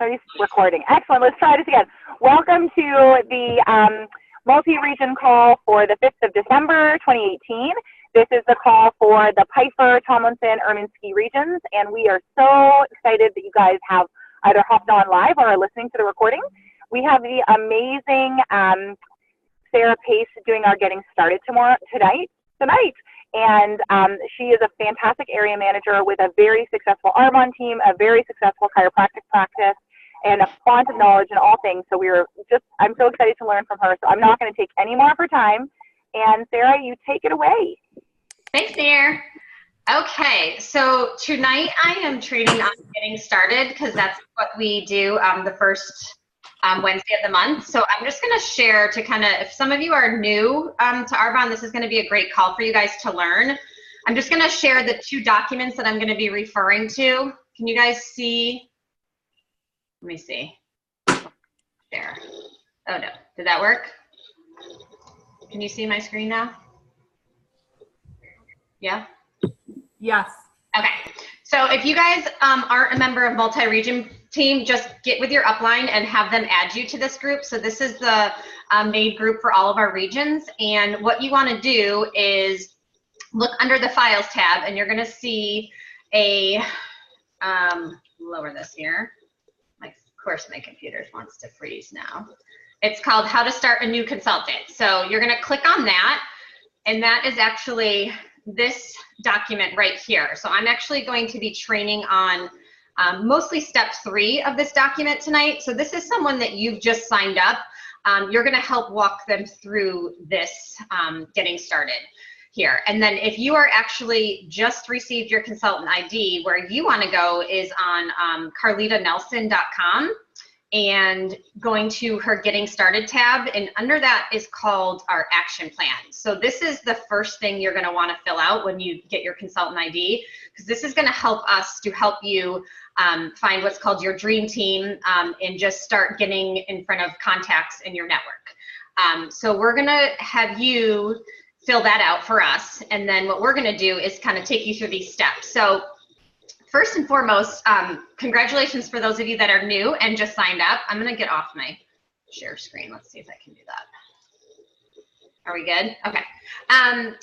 Sorry, recording. Excellent. Let's try this again. Welcome to the multi-region call for the 5th of December, 2018. This is the call for the Piper, Tomlinson, Ermine-Ski regions, and we are so excited that you guys have either hopped on live or are listening to the recording. We have the amazing Sarah Pace doing our getting started tonight. And she is a fantastic area manager with a very successful Arbonne team, a very successful chiropractic practice, and a font of knowledge in all things. So I'm so excited to learn from her. So I'm not going to take any more of her time. And Sarah, you take it away. Thanks, Nair. Okay, so tonight I am training on getting started because that's what we do the first Wednesday of the month. So I'm just going to share to kind of, if some of you are new to Arbonne, this is going to be a great call for you guys to learn. I'm just going to share the 2 documents that I'm going to be referring to. Can you guys see? Let me see. There. Oh no, did that work? Can you see my screen now? Yeah? Yes. Okay. So if you guys aren't a member of multi-region team, just get with your upline and have them add you to this group. So this is the made group for all of our regions. And what you want to do is look under the files tab and you're going to see a, lower this here. Of course, my computer wants to freeze now. It's called How to Start a New Consultant. So you're going to click on that, and that is actually this document right here. So I'm actually going to be training on mostly step 3 of this document tonight. So this is someone that you've just signed up. You're going to help walk them through this getting started here. And then if you are actually just received your consultant ID, where you want to go is on carlitanelson.com and going to her getting started tab, and under that is called our action plan. So this is the first thing you're going to want to fill out when you get your consultant ID, because this is going to help us to help you find what's called your dream team and just start getting in front of contacts in your network. So we're going to have you fill that out for us, and then what we're going to do is kind of take you through these steps. So first and foremost, congratulations for those of you that are new and just signed up. I'm going to get off my share screen. Let's see if I can do that. Are we good? Okay.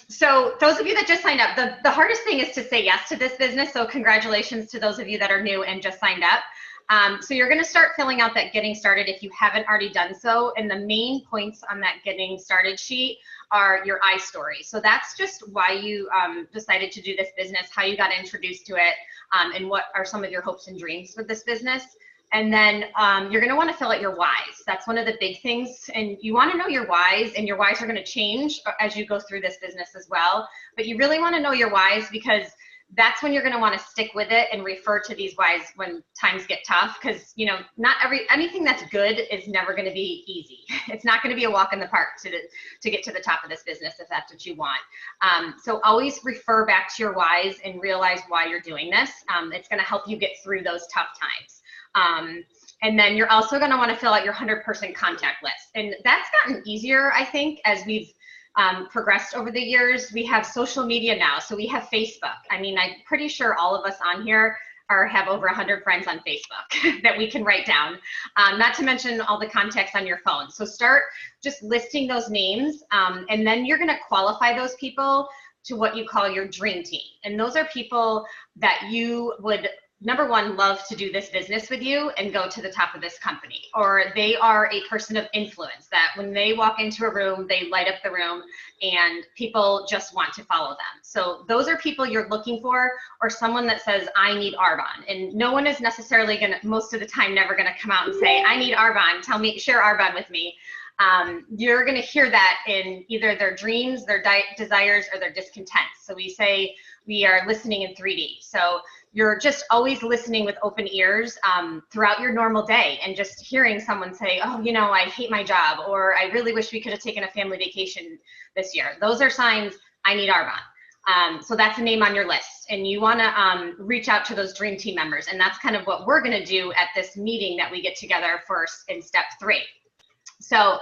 So those of you that just signed up, the hardest thing is to say yes to this business. So congratulations to those of you that are new and just signed up. So you're going to start filling out that getting started if you haven't already done so. And the main points on that getting started sheet are your iStory. So that's just why you decided to do this business, how you got introduced to it, and what are some of your hopes and dreams with this business. And then you're going to want to fill out your whys. That's one of the big things. And you want to know your whys, and your whys are going to change as you go through this business as well. But you really want to know your whys, because that's when you're going to want to stick with it and refer to these whys when times get tough, because not anything that's good is never going to be easy. It's not going to be a walk in the park to get to the top of this business if that's what you want. So always refer back to your whys and realize why you're doing this. It's going to help you get through those tough times. And then you're also going to want to fill out your 100-person contact list, and that's gotten easier, I think, as we've progressed over the years. We have social media now, so we have Facebook. I mean, I'm pretty sure all of us on here have over 100 friends on Facebook that we can write down, not to mention all the contacts on your phone. So start just listing those names, and then you're going to qualify those people to what you call your dream team. And those are people that you would, number one, love to do this business with you and go to the top of this company, or they are a person of influence that when they walk into a room, they light up the room and people just want to follow them. So those are people you're looking for, or someone that says, I need Arbonne. And no one is necessarily going to, most of the time, never going to come out and say, I need Arbonne, share Arbonne with me. You're going to hear that in either their dreams, their desires, or their discontents. So we say we are listening in 3D. So you're just always listening with open ears throughout your normal day, and just hearing someone say, oh, I hate my job, or I really wish we could have taken a family vacation this year. Those are signs I need Arbonne. So that's a name on your list, and you want to reach out to those dream team members, and that's kind of what we're going to do at this meeting that we get together first in step 3. So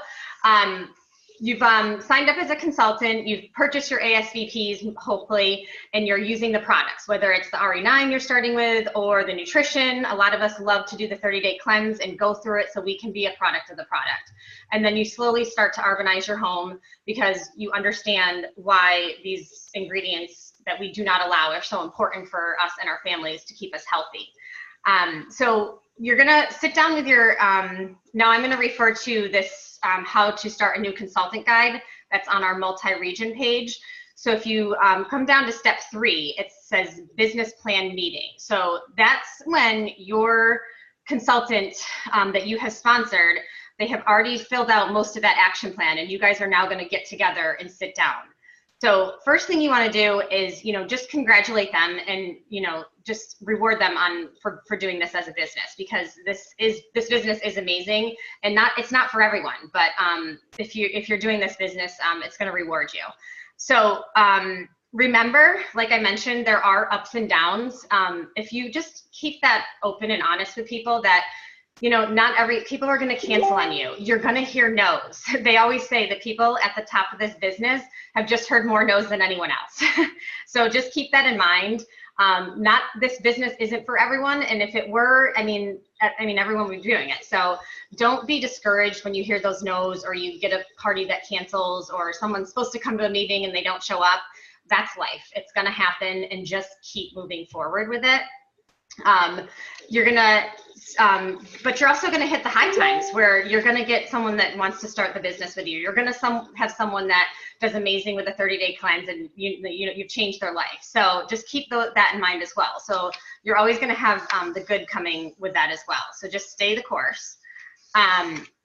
you've signed up as a consultant, you've purchased your ASVPs, hopefully, and you're using the products, whether it's the RE9 you're starting with or the nutrition. A lot of us love to do the 30-day cleanse and go through it so we can be a product of the product. And then you slowly start to urbanize your home because you understand why these ingredients that we do not allow are so important for us and our families to keep us healthy. So you're gonna sit down with your, now I'm gonna refer to this how to start a new consultant guide that's on our multi-region page. So if you come down to step 3, it says business plan meeting. So that's when your consultant that you have sponsored, they have already filled out most of that action plan, and you guys are now gonna get together and sit down. So first thing you want to do is, just congratulate them and, just reward them for doing this as a business, because this business is amazing, and it's not for everyone, but if you're doing this business, it's going to reward you. So remember, like I mentioned, there are ups and downs. If you just keep that open and honest with people that, not people are going to cancel on you. You're going to hear no's. They always say that people at the top of this business have just heard more no's than anyone else. So just keep that in mind. This business isn't for everyone. And if it were, I mean, everyone would be doing it. So don't be discouraged when you hear those no's, or you get a party that cancels, or someone's supposed to come to a meeting and they don't show up. That's life. It's going to happen, and just keep moving forward with it. But you're also going to hit the high times where you're going to get someone that wants to start the business with you. You're going to have someone that does amazing with a 30-day cleanse, and you've changed their life. So just keep that in mind as well. So you're always going to have the good coming with that as well. So just stay the course.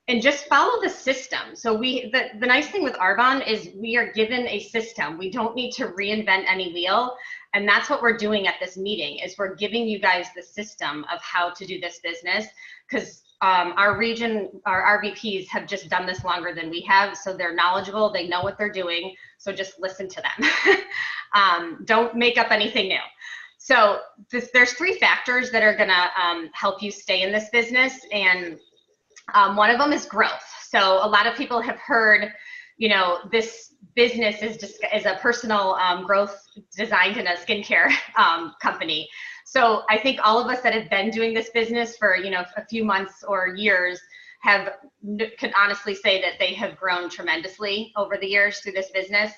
And just follow the system. So the nice thing with Arbonne is we are given a system. We don't need to reinvent any wheel. And that's what we're doing at this meeting, is we're giving you guys the system of how to do this business, because our RVPs have just done this longer than we have. So they're knowledgeable, they know what they're doing. So just listen to them. Don't make up anything new. So there's 3 factors that are gonna help you stay in this business. And one of them is growth. So a lot of people have heard, this business is a personal growth designed in a skincare company. So I think all of us that have been doing this business for, a few months or years could honestly say that they have grown tremendously over the years through this business.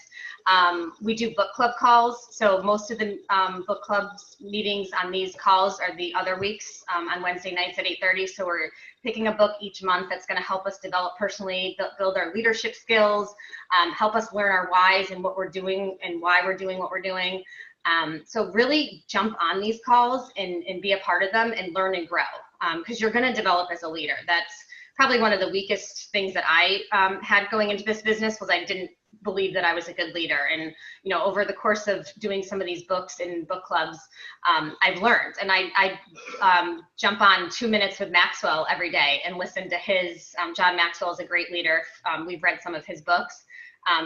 We do book club calls. So most of the book clubs meetings on these calls are the other weeks on Wednesday nights at 8:30. So we're picking a book each month that's going to help us develop personally, build our leadership skills, help us learn our whys and what we're doing and why we're doing what we're doing. So really jump on these calls and be a part of them and learn and grow, because you're going to develop as a leader. That's probably one of the weakest things that I had going into this business, was I didn't believe that I was a good leader. And over the course of doing some of these books and book clubs, I've learned, and I jump on 2 minutes with Maxwell every day and listen to his. John Maxwell is a great leader. We've read some of his books.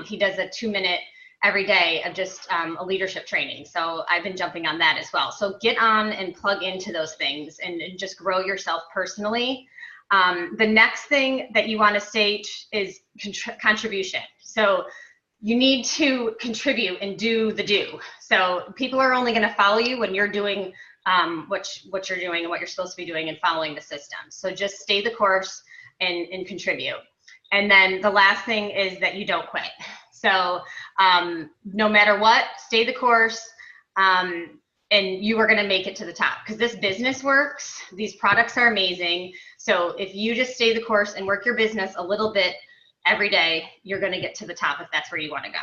He does a 2-minute every day of just a leadership training. So I've been jumping on that as well. So get on and plug into those things and just grow yourself personally. The next thing that you want to state is contribution. So you need to contribute and do the do. So people are only going to follow you when you're doing what you're doing and what you're supposed to be doing and following the system. So just stay the course and contribute. And then the last thing is that you don't quit. So no matter what, stay the course. And you are going to make it to the top, because this business works. These products are amazing. So if you just stay the course and work your business a little bit every day, you're going to get to the top if that's where you want to go.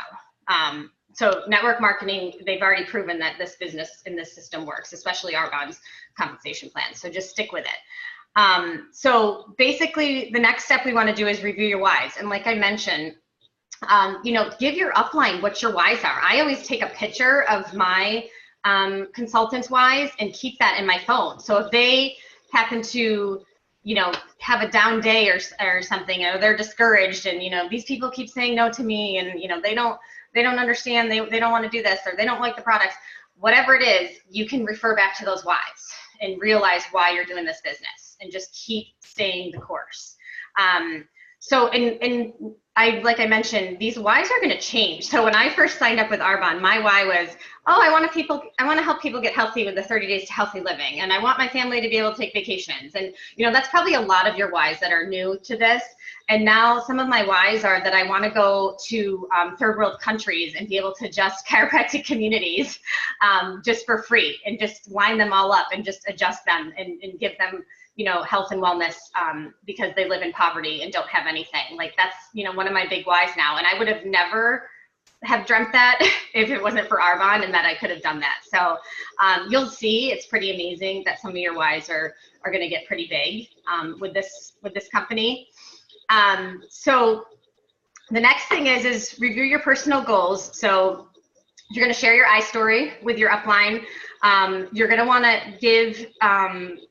So network marketing, they've already proven that this business in this system works, especially Arbonne's compensation plan. So just stick with it. So basically, the next step we want to do is review your whys. And like I mentioned, give your upline what your whys are. I always take a picture of my consultants' whys and keep that in my phone. So if they happen to, have a down day or something, or they're discouraged, and these people keep saying no to me, and they don't understand, they don't want to do this, or they don't like the products, whatever it is, you can refer back to those whys and realize why you're doing this business, and just keep staying the course. So like I mentioned, these whys are going to change. So when I first signed up with Arbonne, my why was, oh, I want to help people get healthy with the 30 days to healthy living. And I want my family to be able to take vacations. And, that's probably a lot of your whys that are new to this. And now some of my whys are that I want to go to third world countries and be able to adjust chiropractic communities just for free and just line them all up and just adjust them and give them health and wellness because they live in poverty and don't have anything. Like that's, one of my big whys now. And I would have never have dreamt that if it wasn't for Arbonne and that I could have done that. So you'll see it's pretty amazing that some of your whys are going to get pretty big with this company. So the next thing is review your personal goals. So you're going to share your iStory with your upline. You're going to want to give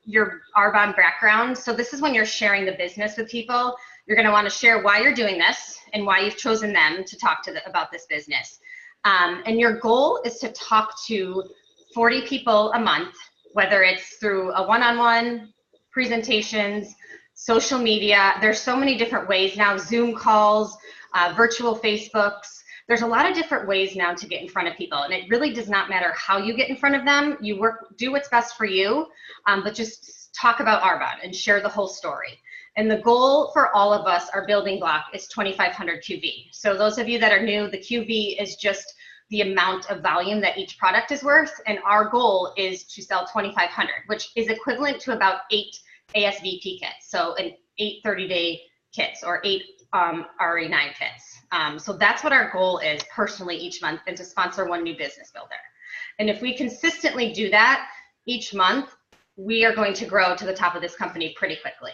your Arbonne background. So this is when you're sharing the business with people. You're going to want to share why you're doing this and why you've chosen them to talk to about this business. And your goal is to talk to 40 people a month, whether it's through a one-on-one, presentations, social media. There's so many different ways now, Zoom calls, virtual Facebooks. There's a lot of different ways now to get in front of people, and it really does not matter how you get in front of them. You do what's best for you, but just talk about Arbonne and share the whole story. And the goal for all of us, our building block, is 2,500 QV. So those of you that are new, the QV is just the amount of volume that each product is worth, and our goal is to sell 2,500, which is equivalent to about 8 ASVP kits, so an 8 30-day kits or 8 RE9 kits. So that's what our goal is personally each month, and to sponsor one new business builder. And if we consistently do that each month, we are going to grow to the top of this company pretty quickly.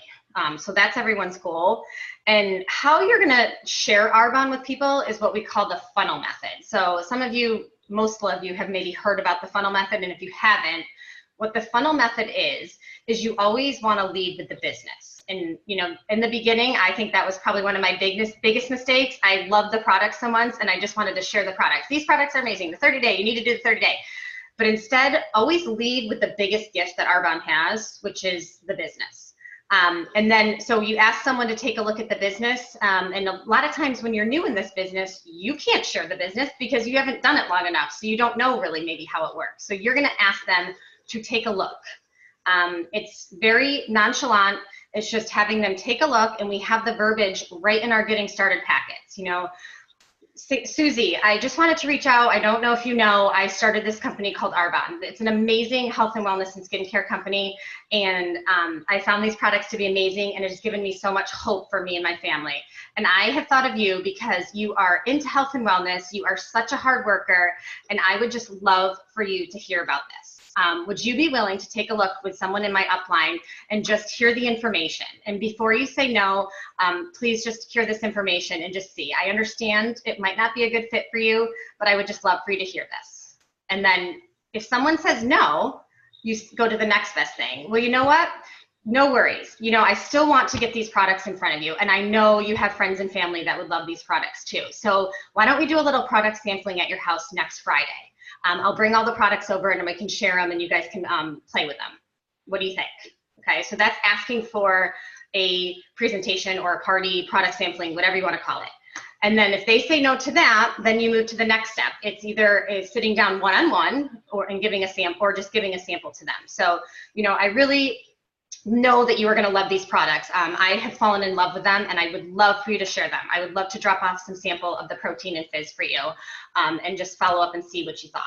So that's everyone's goal. And how you're going to share Arbonne with people is what we call the funnel method. So some of you, most of you have maybe heard about the funnel method, and if you haven't, what the funnel method is you always want to lead with the business. And, in the beginning, I think that was probably one of my biggest mistakes. I loved the product so much, and I just wanted to share the products. These products are amazing. The 30-day, you need to do the 30-day. But instead, always lead with the biggest gift that Arbonne has, which is the business. And then, so you ask someone to take a look at the business. And a lot of times when you're new in this business, you can't share the business because you haven't done it long enough. So you don't know really maybe how it works. So you're going to ask them to take a look. It's very nonchalant. It's just having them take a look, and we have the verbiage right in our getting started packets. Susie, I just wanted to reach out. I don't know if you know, I started this company called Arbonne. It's an amazing health and wellness and skincare company, and I found these products to be amazing, and it has given me so much hope for me and my family. And I have thought of you because you are into health and wellness, you are such a hard worker, and I would just love for you to hear about this. Would you be willing to take a look with someone in my upline and just hear the information? And before you say no, please just hear this information and just see. I understand it might not be a good fit for you, but I would just love for you to hear this. And then if someone says no, you go to the next best thing. Well, you know what? No worries. I still want to get these products in front of you. And I know you have friends and family that would love these products too. So why don't we do a little product sampling at your house next Friday? I'll bring all the products over and we can share them and you guys can play with them. What do you think? Okay, so that's asking for a presentation or a party, product sampling, whatever you want to call it. And then if they say no to that, then you move to the next step. It's either sitting down one-on-one and giving a sample, or just giving a sample to them. So, I really know that you are going to love these products. I have fallen in love with them, and I would love for you to share them. I would love to drop off some sample of the protein and fizz for you, and just follow up and see what you thought.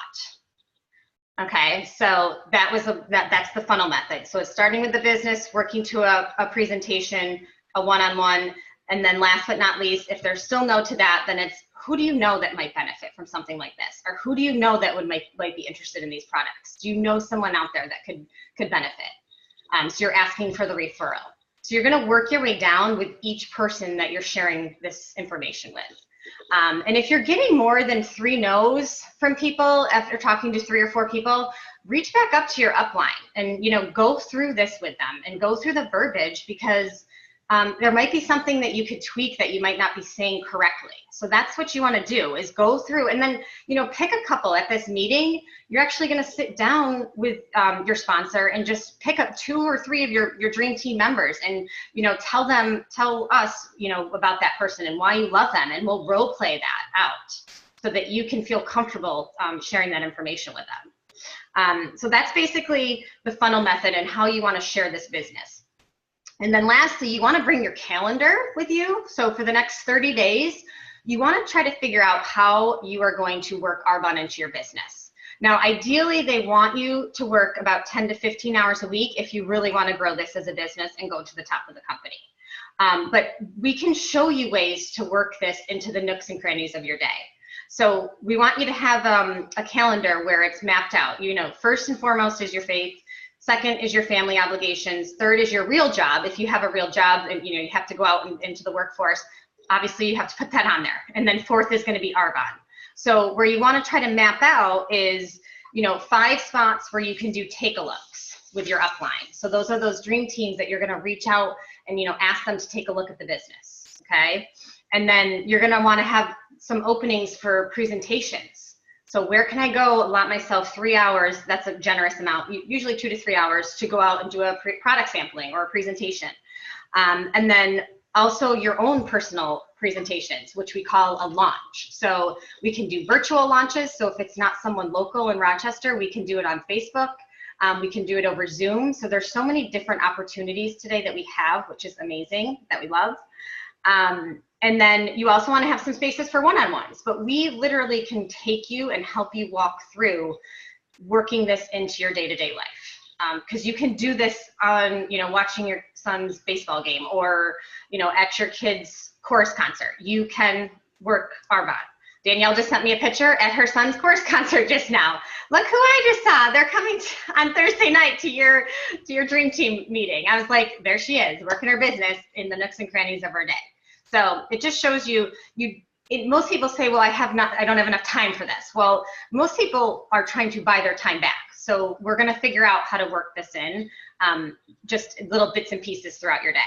Okay, so that's the funnel method. So it's starting with the business, working to a presentation, a one-on-one, and then last but not least, if there's still no to that, then it's who do you know that might benefit from something like this, or who do you know that might be interested in these products? Do you know someone out there that could benefit? So you're asking for the referral. So you're going to work your way down with each person that you're sharing this information with. And if you're getting more than 3 no's from people after talking to 3 or 4 people, reach back up to your upline and go through this with them and go through the verbiage, because there might be something that you could tweak that you might not be saying correctly. So that's what you want to do, is go through and then, pick a couple at this meeting. You're actually going to sit down with your sponsor and just pick up 2 or 3 of your dream team members and, tell us, about that person and why you love them. And we'll role play that out so that you can feel comfortable sharing that information with them. So that's basically the funnel method and how you want to share this business. And then lastly, you want to bring your calendar with you. So for the next 30 days, you want to try to figure out how you are going to work Arbonne into your business. Now, ideally, they want you to work about 10 to 15 hours a week if you really want to grow this as a business and go to the top of the company. But we can show you ways to work this into the nooks and crannies of your day. So we want you to have a calendar where it's mapped out. First and foremost is your faith. Second is your family obligations. Third is your real job. If you have a real job and you have to go out into the workforce, obviously you have to put that on there. And then fourth is going to be Arbonne. So where you want to try to map out is 5 spots where you can do take-a-looks with your upline. So those are those dream teams that you're going to reach out and ask them to take a look at the business. Okay, and then you're going to want to have some openings for presentations. So where can I go allot myself 3 hours? That's a generous amount, usually 2 to 3 hours, to go out and do a product sampling or a presentation. And then also your own personal presentations, which we call a launch. So we can do virtual launches. So if it's not someone local in Rochester, we can do it on Facebook. We can do it over Zoom. So there's so many different opportunities today that we have, which is amazing, that we love. And then you also want to have some spaces for one-on-ones, but we literally can take you and help you walk through working this into your day-to-day life. Because you can do this on, watching your son's baseball game or, at your kid's chorus concert. You can work Arbonne. Danielle just sent me a picture at her son's chorus concert just now. Look who I just saw. They're coming on Thursday night to your dream team meeting. I was like, there she is, working her business in the nooks and crannies of her day. So it just shows most people say, well, I don't have enough time for this. Well, most people are trying to buy their time back. So we're going to figure out how to work this in, just little bits and pieces throughout your day.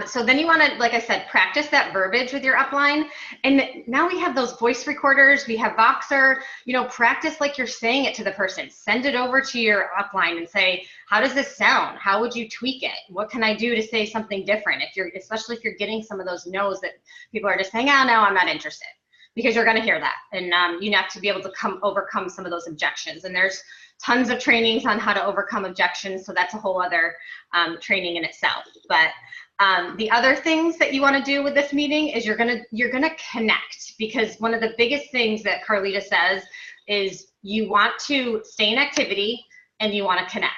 So then you want to, like I said, practice that verbiage with your upline. And now we have those voice recorders, we have Voxer, practice like you're saying it to the person. Send it over to your upline and say, how does this sound? How would you tweak it? What can I do to say something different? Especially if you're getting some of those no's that people are just saying, oh, no, I'm not interested. Because you're going to hear that. And you have to be able to overcome some of those objections. And there's tons of trainings on how to overcome objections. So that's a whole other training in itself. But the other things that you want to do with this meeting is you're gonna connect, because one of the biggest things that Carlita says is you want to stay in activity and you want to connect.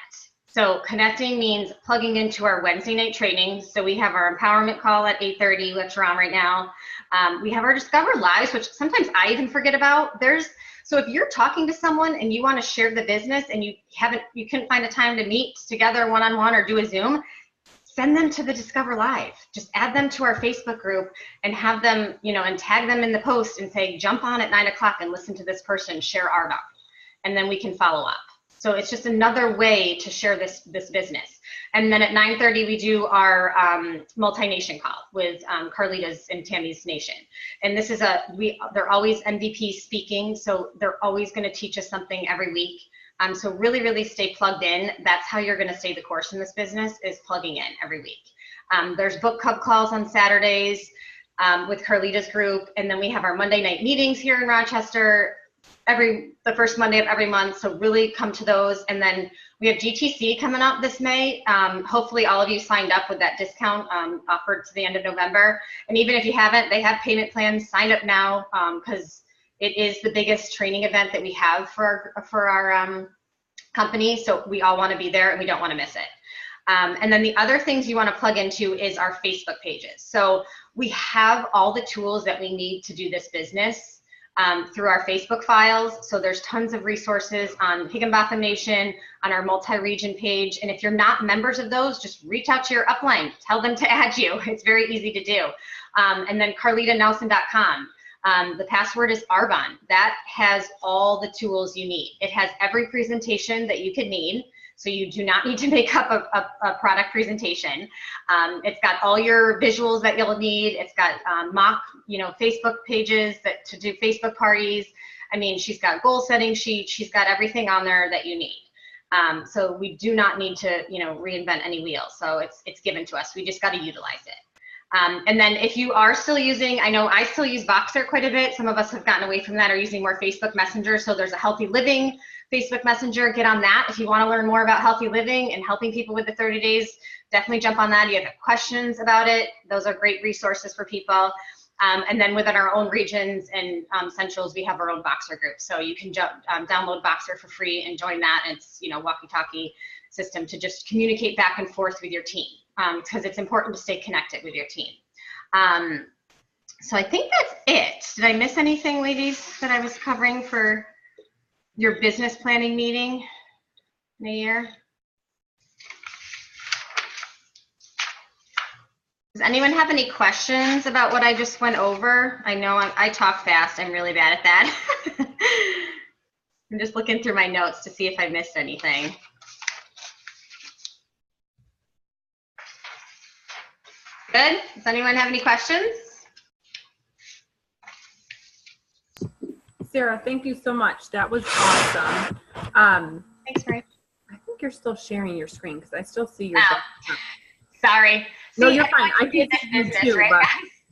So connecting means plugging into our Wednesday night trainings. So we have our empowerment call at 8:30, which we're on right now. We have our Discover Lives, which sometimes I even forget about. So if you're talking to someone and you want to share the business and you couldn't find a time to meet together one-on-one or do a Zoom, send them to the Discover Live. Just add them to our Facebook group and have them, and tag them in the post and say, jump on at 9 o'clock and listen to this person share Arbonne. And then we can follow up. So it's just another way to share this business. And then at 9:30, we do our multi-nation call with Carlita's and Tammy's Nation. And this is they're always MVP speaking, so they're always going to teach us something every week. So really, really stay plugged in. That's how you're going to stay the course in this business, is plugging in every week. There's book club calls on Saturdays with Carlita's group. And then we have our Monday night meetings here in Rochester the first Monday of every month. So really come to those. And then we have GTC coming up this May. Hopefully all of you signed up with that discount offered to the end of November. And even if you haven't, they have payment plans. Sign up now, because it is the biggest training event that we have for our company. So we all want to be there and we don't want to miss it. And then the other things you want to plug into is our Facebook pages. So we have all the tools that we need to do this business through our Facebook files. So there's tons of resources on Higginbotham Nation, on our multi-region page. And if you're not members of those, just reach out to your upline. Tell them to add you. It's very easy to do. And then carlitanelson.com. The password is Arbonne. That has all the tools you need. It has every presentation that you could need. So you do not need to make up a product presentation. It's got all your visuals that you'll need. It's got mock, Facebook pages to do Facebook parties. I mean, she's got goal setting sheets. She's got everything on there that you need. So we do not need to, reinvent any wheels. So it's given to us. We just got to utilize it. And then if you are still using, I know I still use Voxer quite a bit. Some of us have gotten away from that or using more Facebook Messenger. So there's a Healthy Living Facebook Messenger. Get on that. If you want to learn more about healthy living and helping people with the 30 days, definitely jump on that. You have questions about it. Those are great resources for people. And then within our own regions and centrals, we have our own Voxer group. So you can download Voxer for free and join that. It's, walkie-talkie system to just communicate back and forth with your team, because it's important to stay connected with your team. So I think that's it. Did I miss anything, ladies, that I was covering for your business planning meeting in a year? Does anyone have any questions about what I just went over? I know I talk fast. I'm really bad at that. I'm just looking through my notes to see if I missed anything. Good. Does anyone have any questions? Sarah, thank you so much. That was awesome. Thanks, Mary. I think you're still sharing your screen because I still see your. Sorry. No, you're fine. I can see you too. Right, but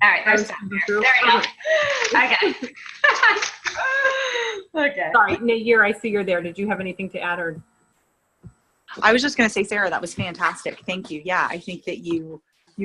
all right, there's there we go. Okay. Okay. Sorry, Nayir, I see you're there. Did you have anything to add, or? I was just going to say, Sarah, that was fantastic. Thank you. Yeah, I think that you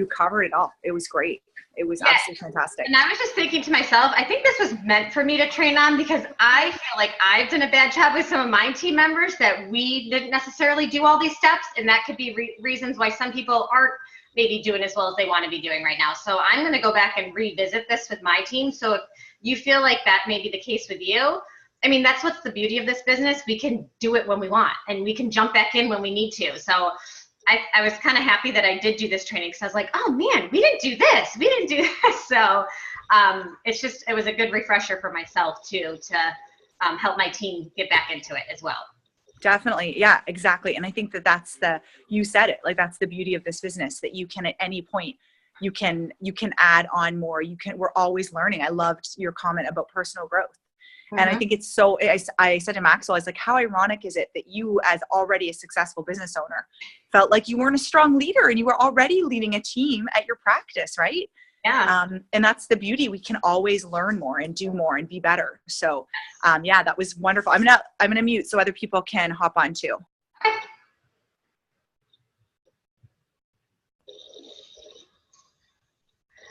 covered it all. It was great. It was absolutely fantastic. And I was just thinking to myself, I think this was meant for me to train on, because I feel like I've done a bad job with some of my team members that we didn't necessarily do all these steps, and that could be reasons why some people aren't maybe doing as well as they want to be doing right now. So I'm going to go back and revisit this with my team. So if you feel like that may be the case with you, I mean, that's what's the beauty of this business. We can do it when we want, and we can jump back in when we need to. So I was kind of happy that I did do this training, because I was like, oh man, we didn't do this. We didn't do this. So it was a good refresher for myself too, to help my team get back into it as well. Definitely. Yeah, exactly. And I think that you said it, like, that's the beauty of this business, that you can, at any point, you can add on more. We're always learning. I loved your comment about personal growth. And I think it's so, I said to Maxwell, I was like, how ironic is it that you, as already a successful business owner, felt like you weren't a strong leader and you were already leading a team at your practice, right? Yeah. And that's the beauty. We can always learn more and do more and be better. So yeah, that was wonderful. I'm gonna mute so other people can hop on too.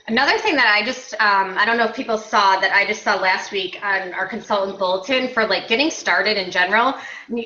Another thing that I just, I don't know if people saw, that I just saw last week on our consultant bulletin for like getting started in general.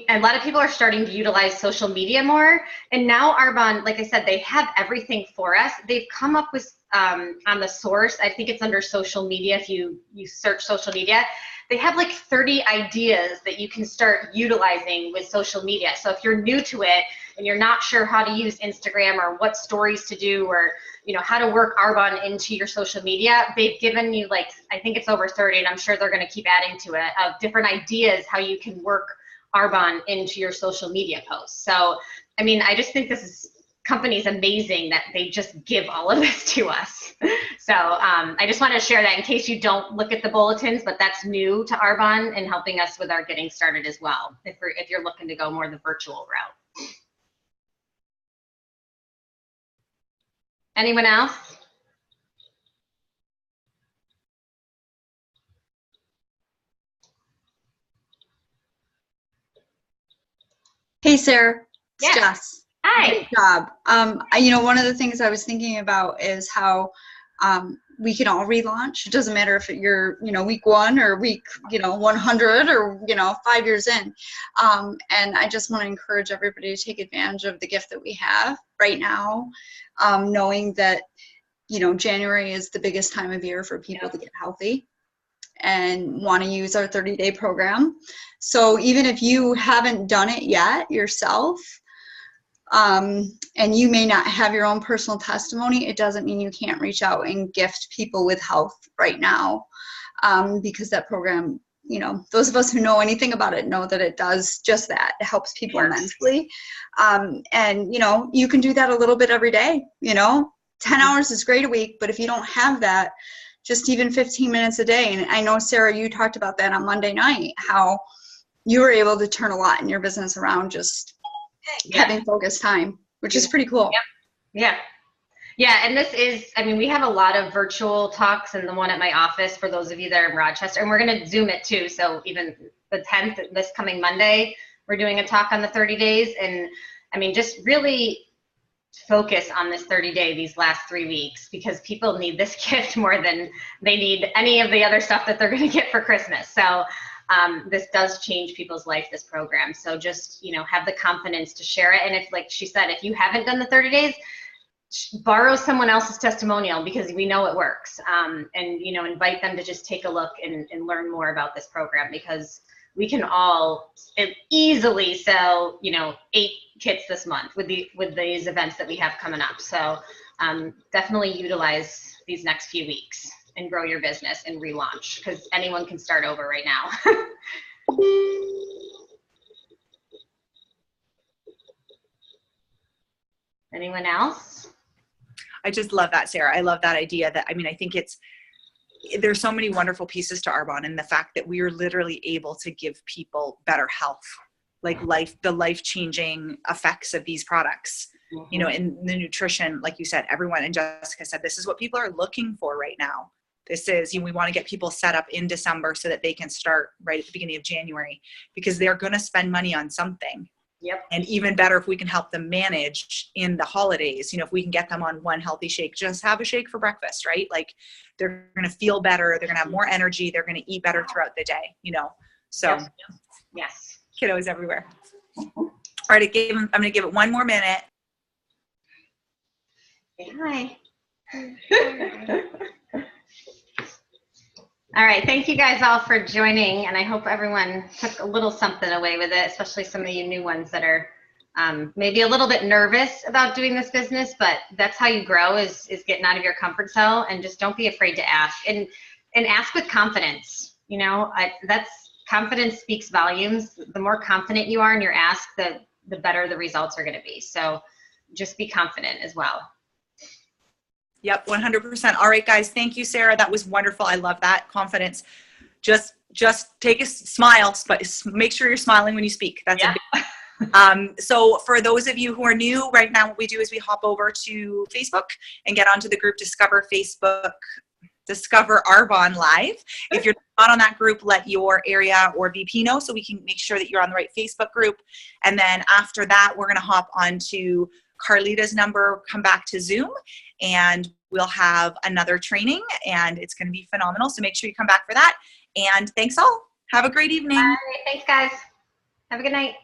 A lot of people are starting to utilize social media more. And now Arbonne, like I said, they have everything for us. They've come up with, on the source, I think it's under social media, if you search social media, they have like 30 ideas that you can start utilizing with social media. So if you're new to it and you're not sure how to use Instagram or what stories to do, or how to work Arbonne into your social media, they've given you, like, I think it's over 30, and I'm sure they're going to keep adding to it, of different ideas how you can work Arbonne into your social media posts. So, I mean, I just think this company is amazing that they just give all of this to us. So I just want to share that in case you don't look at the bulletins, but that's new to Arbonne and helping us with our getting started as well, if you're looking to go more the virtual route. Anyone else? Hey, Sarah. Yeah. It's Jess. Hi. Good job. One of the things I was thinking about is how we can all relaunch. It doesn't matter if you're, week 1 or week, 100 or, 5 years in. And I just want to encourage everybody to take advantage of the gift that we have right now, knowing that, January is the biggest time of year for people to get healthy and want to use our 30-day program. So even if you haven't done it yet yourself, and you may not have your own personal testimony, it doesn't mean you can't reach out and gift people with health right now, because that program you know, those of us who know anything about it know that it does just that. It helps people immensely. And, you know, you can do that a little bit every day, you know, 10 hours is great a week, but if you don't have that, just even 15 minutes a day. And I know, Sarah, you talked about that on Monday night, how you were able to turn a lot in your business around just having focused time, which is pretty cool. Yeah. Yeah, and this is, I mean, we have a lot of virtual talks, and the one at my office for those of you that are in Rochester, and we're going to Zoom it too. So even the 10th, this coming Monday, we're doing a talk on the 30 days. And I mean, just really focus on this 30-day, these last 3 weeks, because people need this gift more than they need any of the other stuff that they're going to get for Christmas. So this does change people's life, this program. So just, you know, have the confidence to share it. And if, like she said, if you haven't done the 30 days, borrow someone else's testimonial, because we know it works. And, you know, invite them to just take a look and learn more about this program, because we can all easily sell, you know, 8 kits this month with these events that we have coming up. So definitely utilize these next few weeks and grow your business and relaunch, because anyone can start over right now. Anyone else? I just love that, Sarah. I love that idea. That, I mean, I think there's so many wonderful pieces to Arbonne, and the fact that we are literally able to give people better health, like the life-changing effects of these products, you know, and the nutrition, like you said, everyone, and Jessica said, this is what people are looking for right now. This is, you know, we want to get people set up in December so that they can start right at the beginning of January, because they're going to spend money on something. Yep. And even better if we can help them manage in the holidays, you know, if we can get them on one healthy shake, just have a shake for breakfast, right? Like, they're going to feel better. They're going to have more energy. They're going to eat better throughout the day, you know? So yes, kiddos everywhere. All right. I'm going to give it 1 more minute. Say hi. All right, thank you guys all for joining, and I hope everyone took a little something away with it, especially some of you new ones that are maybe a little bit nervous about doing this business, but that's how you grow, is getting out of your comfort zone, and just don't be afraid to ask, and ask with confidence. You know, that's confidence speaks volumes. The more confident you are in your ask, the better the results are going to be. So just be confident as well. Yep, 100%. All right, guys. Thank you, Sarah. That was wonderful. I love that confidence. Just take a smile, but make sure you're smiling when you speak. That's a big. So for those of you who are new right now, what we do is we hop over to Facebook and get onto the group Discover Arbonne Live. If you're not on that group, let your area or VP know so we can make sure that you're on the right Facebook group. And then after that, we're going to hop onto Carlita's number, come back to Zoom, and we'll have another training, and it's going to be phenomenal. So make sure you come back for that. And thanks all. Have a great evening. All right, thanks guys. Have a good night.